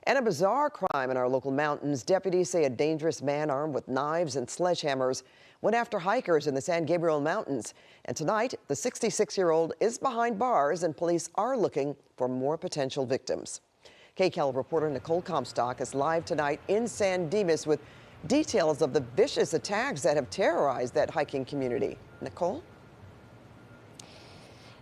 And a bizarre crime in our local mountains. Deputies say a dangerous man armed with knives and sledgehammers went after hikers in the San Gabriel Mountains. And tonight, the 66-year-old is behind bars and police are looking for more potential victims. KCAL reporter Nicole Comstock is live tonight in San Dimas with details of the vicious attacks that have terrorized that hiking community. Nicole?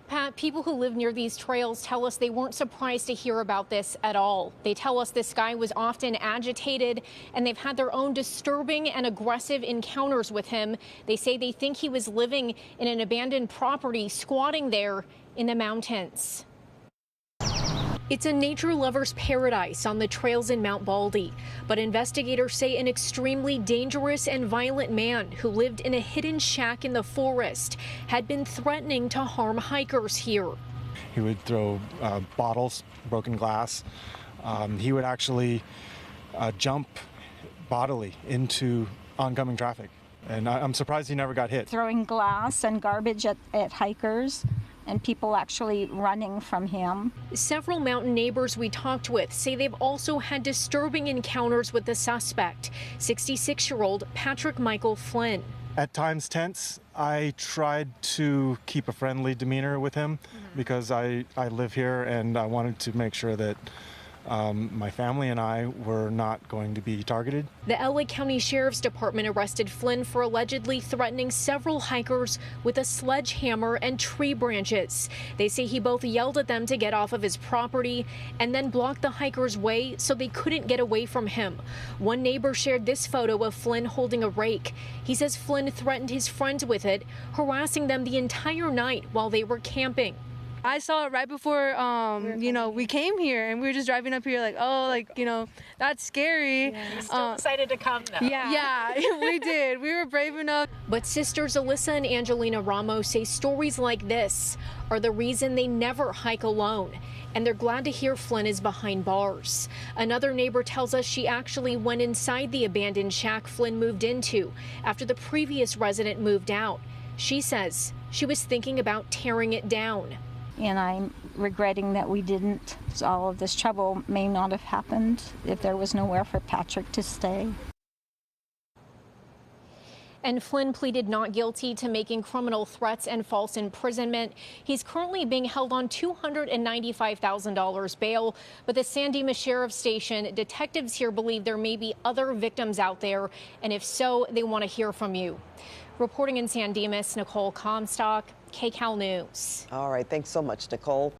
Pat, people who live near these trails tell us they weren't surprised to hear about this at all. They tell us this guy was often agitated and they've had their own disturbing and aggressive encounters with him. They say they think he was living in an abandoned property, squatting there in the mountains. It's a nature lover's paradise on the trails in Mount Baldy, but investigators say an extremely dangerous and violent man who lived in a hidden shack in the forest had been threatening to harm hikers here. He would throw bottles, broken glass. He would actually jump bodily into oncoming traffic, and I'm surprised he never got hit. Throwing glass and garbage at hikers, and people actually running from him. Several mountain neighbors we talked with say they've also had disturbing encounters with the suspect, 66-year-old Patrick Michael Flynn. At times tense. I tried to keep a friendly demeanor with him because I live here and I wanted to make sure that my family and I were not going to be targeted. The LA County Sheriff's Department arrested Flynn for allegedly threatening several hikers with a sledgehammer and tree branches. They say he both yelled at them to get off of his property and then blocked the hikers' way so they couldn't get away from him. One neighbor shared this photo of Flynn holding a rake. He says Flynn threatened his friends with it, harassing them the entire night while they were camping. I saw it right before, we came here, and we were just driving up here like, that's scary. Yeah. Still excited to come, though. Yeah, we did. We were brave enough. But sisters Alyssa and Angelina Ramos say stories like this are the reason they never hike alone. And they're glad to hear Flynn is behind bars. Another neighbor tells us she actually went inside the abandoned shack Flynn moved into after the previous resident moved out. She says she was thinking about tearing it down. And I'm regretting that we didn't. So all of this trouble may not have happened if there was nowhere for Patrick to stay. And Flynn pleaded not guilty to making criminal threats and false imprisonment. He's currently being held on $295,000 bail. But the San Dimas Sheriff's Station detectives here believe there may be other victims out there. And if so, they want to hear from you. Reporting in San Dimas, Nicole Comstock, KCAL News. All right, thanks so much, Nicole.